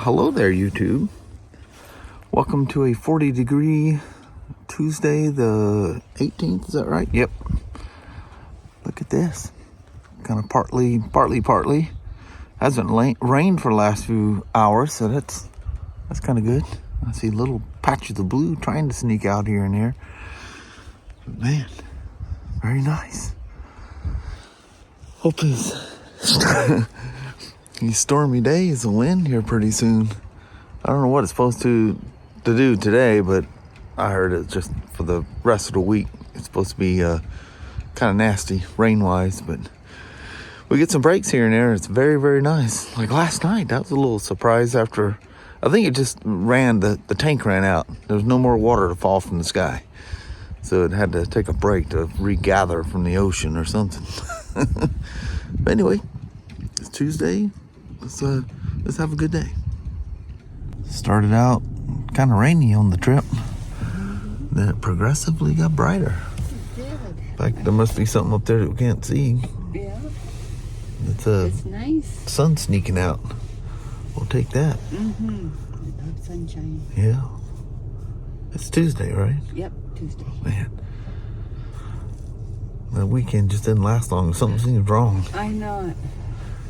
Hello there, YouTube. Welcome to a 40-degree Tuesday, the 18th. Is that right? Yep. Look at this. Kind of partly. Hasn't rained for the last few hours, so that's kind of good. I see little patches of blue trying to sneak out here and there. But man, very nice. Hope these stormy days will end here pretty soon. I don't know what it's supposed to do today, but I heard it's just for the rest of the week. It's supposed to be kind of nasty rain-wise, but we get some breaks here and there. It's very, very nice. Like last night, that was a little surprise after, I think it just the tank ran out. There was no more water to fall from the sky. So it had to take a break to regather from the ocean or something. But anyway, it's Tuesday. Let's have a good day. Started out kind of rainy on the trip. Then it progressively got brighter. It did. In fact, there must be something up there that we can't see. Yeah. It's nice. Sun sneaking out. We'll take that. Mm-hmm. I love sunshine. Yeah. It's Tuesday, right? Yep, Tuesday. Man. The weekend just didn't last long. Something seems wrong. I know it.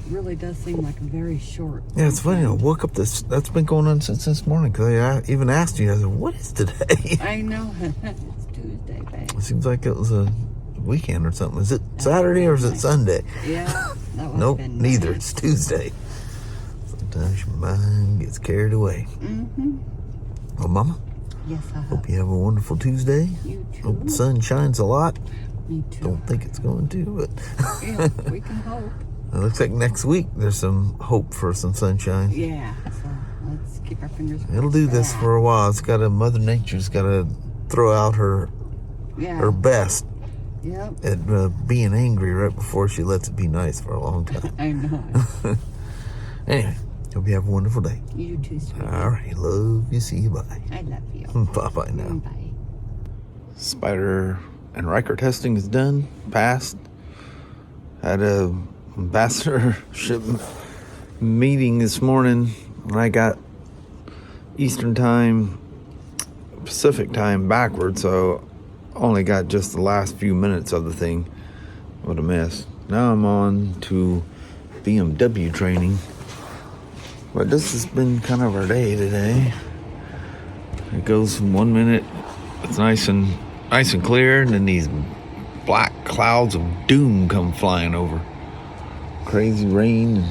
Really does seem like a very short. Yeah, it's funny. I woke up that's been going on since this morning. Because I even asked you, I said, what is today? I know. It's Tuesday, babe. It seems like it was a weekend or something. Is it Saturday or is it Sunday? Yeah. That Nope, been neither. nice. It's Tuesday. Sometimes your mind gets carried away. Mm-hmm. Well, Mama, Yes, I hope you have a wonderful Tuesday. You too. Hope the sun shines a lot. Me too. Don't think it's going to, but Yeah, we can hope. it looks like next week there's some hope for some sunshine. Yeah. So let's keep our fingers crossed. It'll do this that. for a while. Mother Nature's got to throw out her Yeah. best Yep. at being angry right before she lets it be nice for a long time. I know. Anyway, hope you have a wonderful day. You too, sweetie. All right, love you. See you. Bye. I love you. Bye now. Bye. Spyder and Riker testing is done, passed. Had a ambassadorship meeting this morning when I got Eastern time, Pacific time backwards, so only got just the last few minutes of the thing. What a mess. Now I'm on to BMW training. But this has been kind of our day today. It goes from 1 minute, it's nice and clear, and then these black clouds of doom come flying over. Crazy rain, and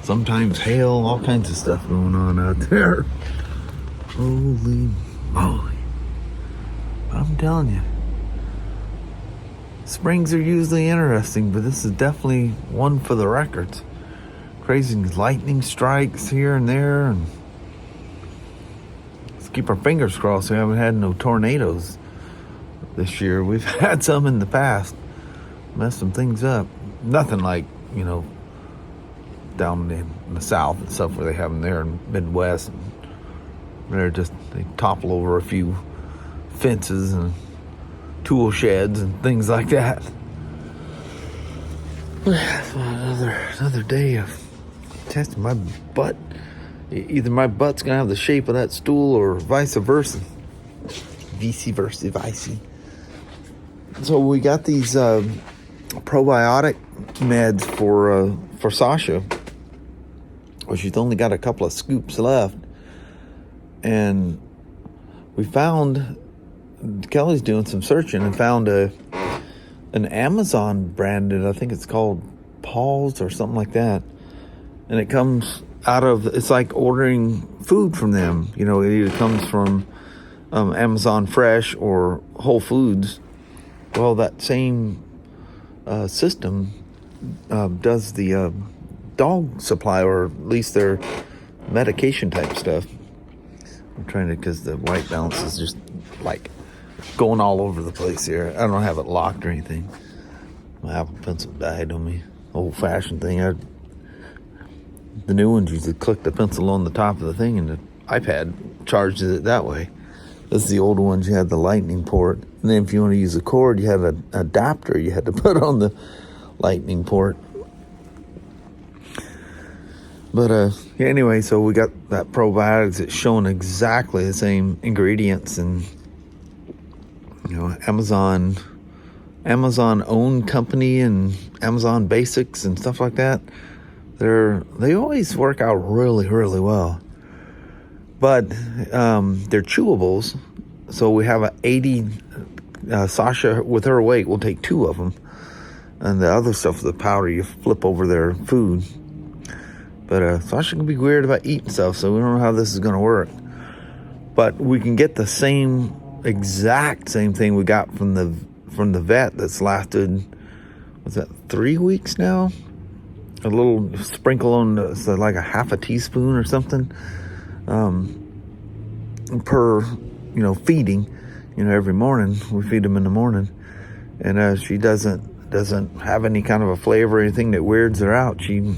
sometimes hail, all kinds of stuff going on out there. Holy moly. I'm telling you, springs are usually interesting, but this is definitely one for the records. Crazy lightning strikes here and there, and let's keep our fingers crossed we haven't had no tornadoes this year. We've had some in the past, messed some things up. Nothing like, down in the south and stuff where they have them there in Midwest. They topple over a few fences and tool sheds and things like that. Another day of testing my butt. Either my butt's gonna have the shape of that stool or vice versa. Vice versa. So we got these probiotic meds for Sasha. Well, she's only got a couple of scoops left, and we found, Kelly's doing some searching and found an Amazon branded, I think it's called Paws or something like that, and it comes it's like ordering food from them. It either comes from Amazon Fresh or Whole Foods. Well, that same system does the dog supply, or at least their medication type stuff. I'm trying to, because the white balance is just like going all over the place here. I don't have it locked or anything. My Apple Pencil died on me. Old fashioned thing. The new ones usually click the pencil on the top of the thing and the iPad charges it that way. This is the old ones. You had the lightning port. And then if you want to use a cord, you had an adapter you had to put on the lightning port. But yeah, anyway, so we got that probiotics. It's showing exactly the same ingredients, and you know, Amazon owned company and Amazon Basics and stuff like that. They always work out really, really well. But they're chewables, so we have a 80. Sasha, with her weight, will take 2 of them, and the other stuff, the powder, you flip over their food. But Sasha can be weird about eating stuff, so we don't know how this is going to work. But we can get the exact same thing we got from the vet that's lasted, was that 3 weeks now? A little sprinkle on, so like a half a teaspoon or something per, feeding. Every morning we feed them in the morning, and she doesn't have any kind of a flavor or anything that weirds her out. She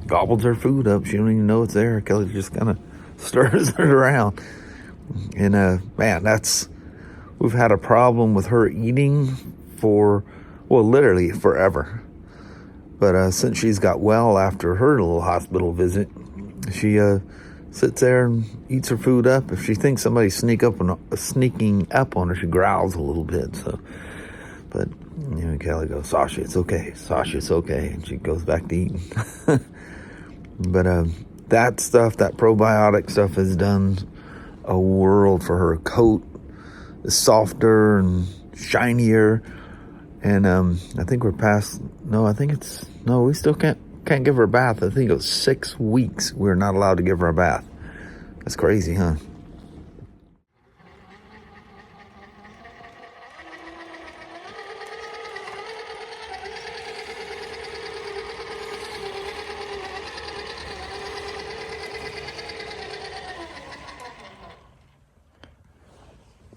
gobbles her food up. She don't even know it's there. Kelly just kind of stirs it around, and man, we've had a problem with her eating for, well, literally forever. But since she's got well after her little hospital visit, she sits there and eats her food up. If she thinks somebody's sneaking up on her, she growls a little bit. So, but Kelly goes, "Sasha, it's okay. Sasha, it's okay," and she goes back to eating. But that stuff, that probiotic stuff, has done a world for her. Coat is softer and shinier, and I think we're past. We still can't give her a bath. I think it was 6 weeks we're not allowed to give her a bath. That's crazy, huh?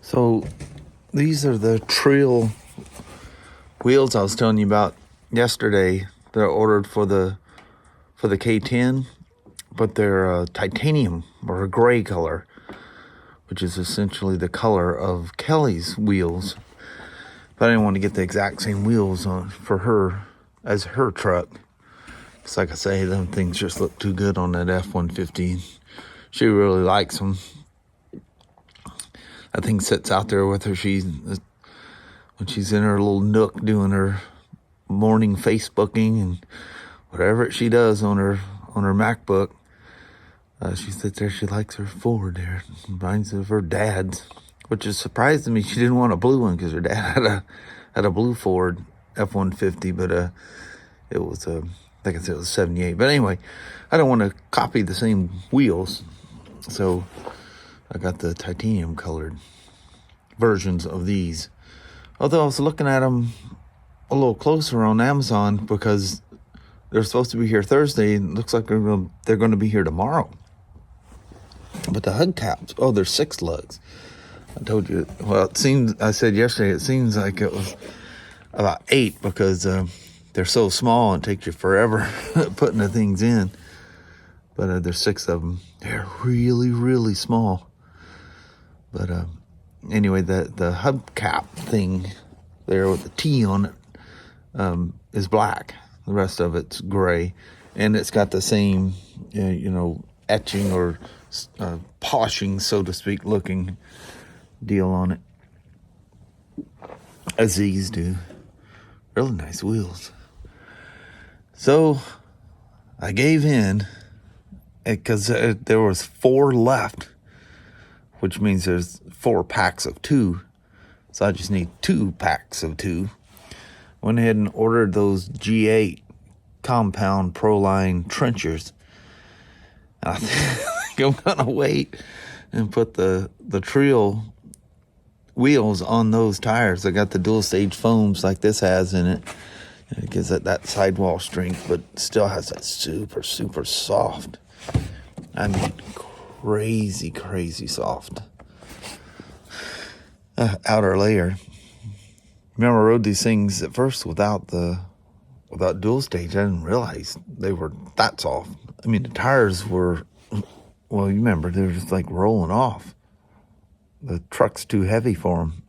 So these are the trail wheels I was telling you about yesterday. They're ordered for the K10, but they're titanium, or a gray color, which is essentially the color of Kelly's wheels. But I didn't want to get the exact same wheels on for her as her truck. It's like I say, them things just look too good on that F-150. She really likes them. That thing sits out there with her. When she's in her little nook doing her morning Facebooking and whatever she does on her MacBook, she sits there. She likes her Ford there. It reminds her of her dad's, which is surprising me. She didn't want a blue one because her dad had a blue Ford F-150, but it was like I said, it was 78. But anyway, I don't want to copy the same wheels, so I got the titanium colored versions of these. Although I was looking at them a little closer on Amazon because they're supposed to be here Thursday, and it looks like they're going to be here tomorrow. But the hubcaps, they're 6 lugs. I told you. Well, I said yesterday, it seems like it was about 8 because they're so small and it takes you forever putting the things in. But there's 6 of them. They're really, really small. But anyway, the hubcap thing there with the T on it is black. The rest of it's gray, and it's got the same, etching or polishing, so to speak, looking deal on it as these do. Really nice wheels. So I gave in because there was 4 left, which means there's 4 packs of 2. So I just need 2 packs of 2. Went ahead and ordered those G8 compound Proline trenchers. I think I'm gonna wait and put the trail wheels on those tires. I got the dual stage foams like this has in it. It gives it that sidewall strength, but still has that super, super soft. I mean, crazy, crazy soft outer layer. Remember, I rode these things at first without dual stage. I didn't realize they were that soft. I mean, the tires were, well, you remember, they were just like rolling off. The truck's too heavy for them.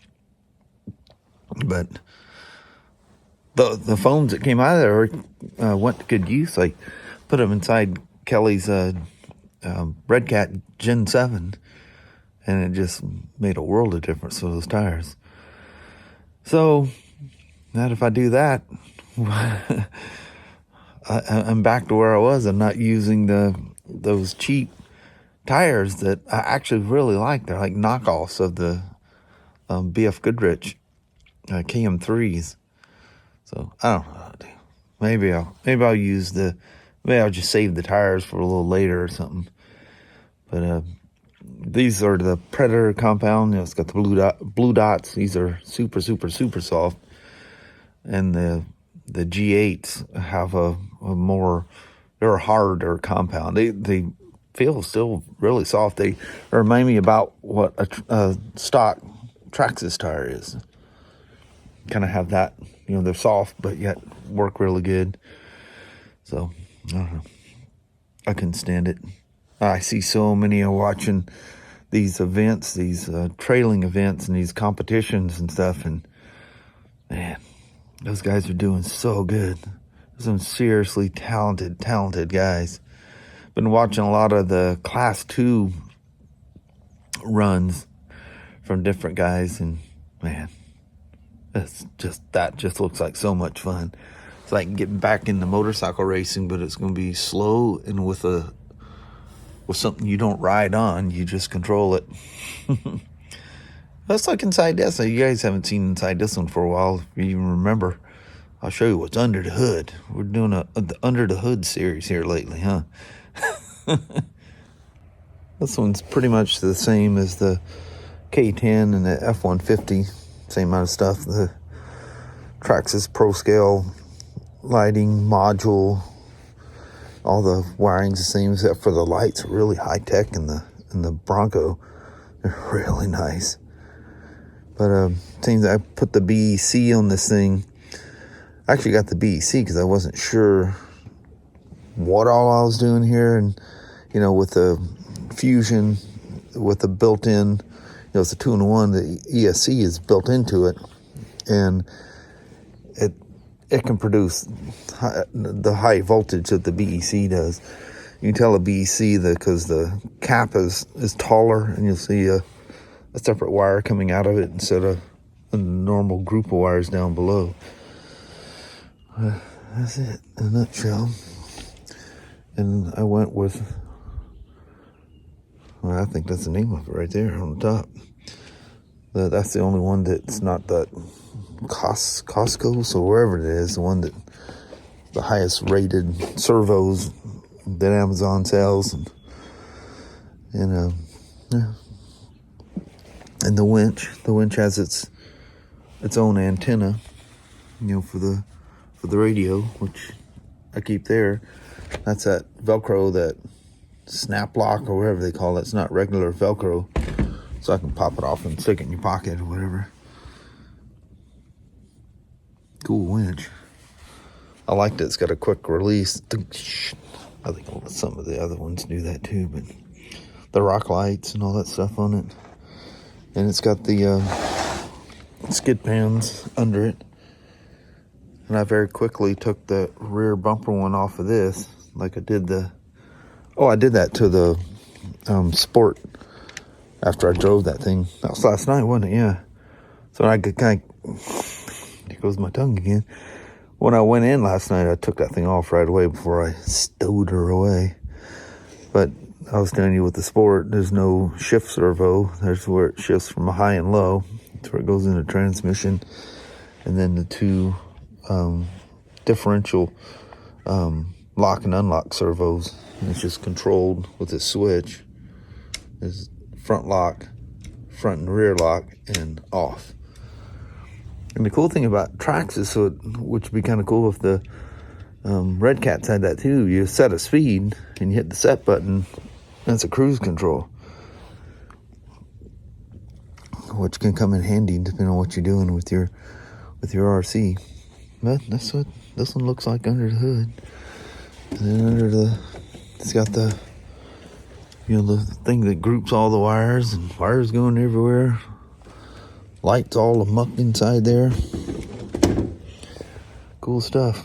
But the foams that came out of there went to good use. Like, put them inside Kelly's Red Cat Gen 7, and it just made a world of difference with those tires. So now if I do that, I'm back to where I was. I'm not using those cheap tires that I actually really like. They're like knockoffs of the BF Goodrich KM3s. So I don't know how to do. Maybe I'll use maybe I'll just save the tires for a little later or something. But these are the Predator compound. It's got the blue dots. These are super soft. And the G8s have a more, they're a harder compound. They feel still really soft. They remind me about what a stock Traxxas tire is. Kind of have that, they're soft, but yet work really good. So, I don't know. I couldn't stand it. I see so many watching these events, these trailing events and these competitions and stuff. And, man, those guys are doing so good. Some seriously talented guys. Been watching a lot of the Class 2 runs from different guys. And, man, that just looks like so much fun. It's like getting back into motorcycle racing, but it's going to be slow and with something you don't ride on, you just control it. Let's look inside this. You guys haven't seen inside this one for a while. If you even remember, I'll show you what's under the hood. We're doing the under the hood series here lately, huh? This one's pretty much the same as the K10 and the F-150. Same amount of stuff. The Traxxas Pro Scale lighting module. All the wiring's the same except for the lights. Really high tech in the Bronco. They're really nice. But seems I put the BEC on this thing. I actually got the BEC because I wasn't sure what all I was doing here, and with the Fusion, with the built-in, it's a 2-in-1. The ESC is built into it, and it can produce the high voltage that the BEC does. You can tell a BEC because the cap is taller, and you'll see a separate wire coming out of it instead of a normal group of wires down below. That's it in a nutshell. And I went with, I think that's the name of it right there on the top. That's the only one that's not that Costco, so wherever it is, the one that the highest rated servos that Amazon sells, and yeah. And the winch has its own antenna, for the radio, which I keep there. That's that Velcro, that snap lock or whatever they call it. It's not regular Velcro, so I can pop it off and stick it in your pocket or whatever. Cool winch. I liked it. It's got a quick release. I think some of the other ones do that too, but the rock lights and all that stuff on it. And it's got the skid pans under it. And I very quickly took the rear bumper one off of this, like I did I did that to the Sport after I drove that thing. That was last night, wasn't it? Yeah. So I could there goes my tongue again. When I went in last night, I took that thing off right away before I stowed her away. But I was telling you with the Sport, there's no shift servo. There's where it shifts from a high and low. That's where it goes into transmission. And then the two differential lock and unlock servos. And it's just controlled with a switch. There's front lock, front and rear lock, and off. And the cool thing about Traxxas, which would be kind of cool if the Red Cats had that too, you set a speed and you hit the set button. That's a cruise control, which can come in handy depending on what you're doing with your RC. But that's what this one looks like under the hood. And then it's got the the thing that groups all the wires, and wires going everywhere. Lights all amuck inside there. Cool stuff.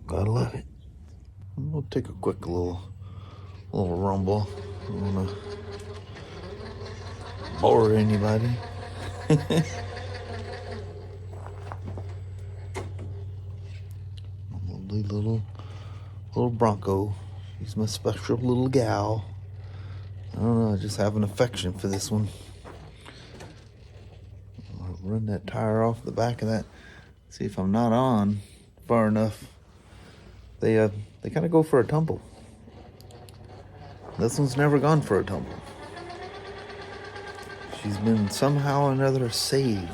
Gotta love it. We'll take a quick little rumble. I don't want to bore anybody. Lovely little Bronco. She's my special little gal. I don't know, I just have an affection for this one. I'll run that tire off the back of that. See if I'm not on far enough. They kind of go for a tumble. This one's never gone for a tumble. She's been somehow or another saved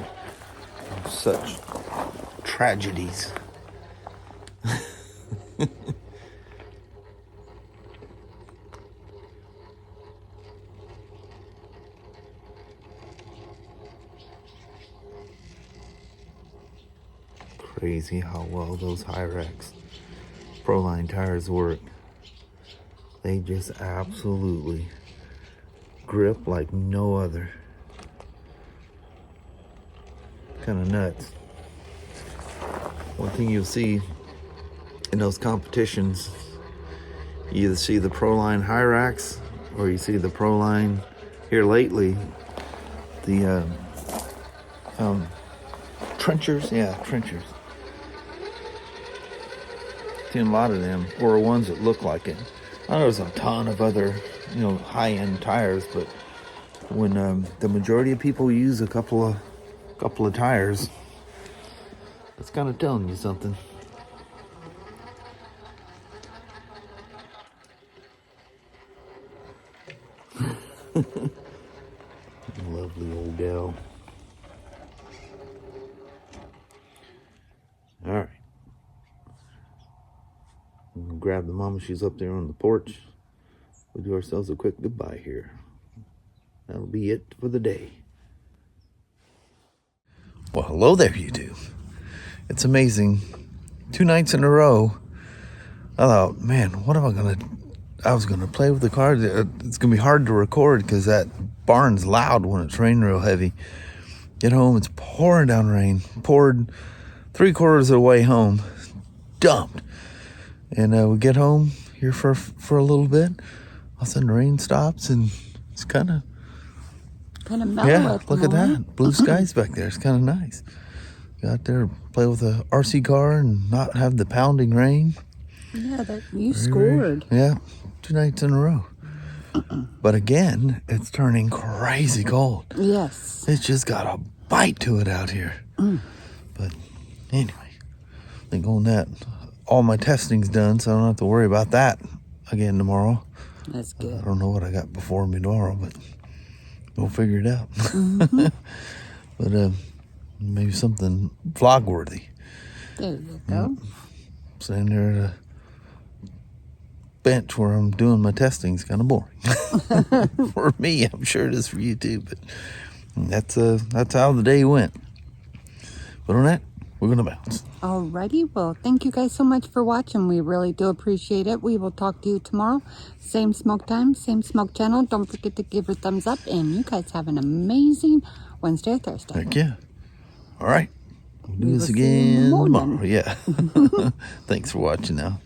from such tragedies. Crazy how well those Hyrax Proline tires work. They just absolutely grip like no other. Kind of nuts. One thing you'll see in those competitions, you either see the Proline Hyrax or you see the Proline here lately, the trenchers. Yeah, trenchers. Seen a lot of them, or ones that look like it. I know there's a ton of other, high-end tires, but when the majority of people use a couple of tires, that's kind of telling you something. Lovely old gal. All right. We'll grab the mama. She's up there on the porch. We'll do ourselves a quick goodbye here. That'll be it for the day. Well, hello there, YouTube. It's amazing. 2 nights in a row, I thought, man, what am I going to... I was going to play with the car. It's going to be hard to record because that barn's loud when it's raining real heavy. Get home, it's pouring down rain. Poured 3/4 of the way home. Dumped. And we get home here for a little bit. All of a sudden the rain stops and it's kind of mellow. Yeah, look at that. Blue skies back there. It's kind of nice. Go out there, play with a RC car and not have the pounding rain. Yeah, you scored. Yeah, 2 nights in a row. But again, it's turning crazy cold. Yes. It's just got a bite to it out here. But anyway, I think on that, all my testing's done, so I don't have to worry about that again tomorrow. That's good. I don't know what I got before me tomorrow, but we'll figure it out. But maybe something vlog worthy. There you go. Standing there at a bench where I'm doing my testing is kind of boring. For me, I'm sure it is for you too, but that's how the day went. But on that, we're gonna bounce. Alrighty, well, thank you guys so much for watching. We really do appreciate it. We will talk to you tomorrow. Same smoke time, same smoke channel. Don't forget to give a thumbs up, and you guys have an amazing Wednesday or Thursday. Heck yeah. All right. We'll do this again tomorrow. Yeah. Thanks for watching now.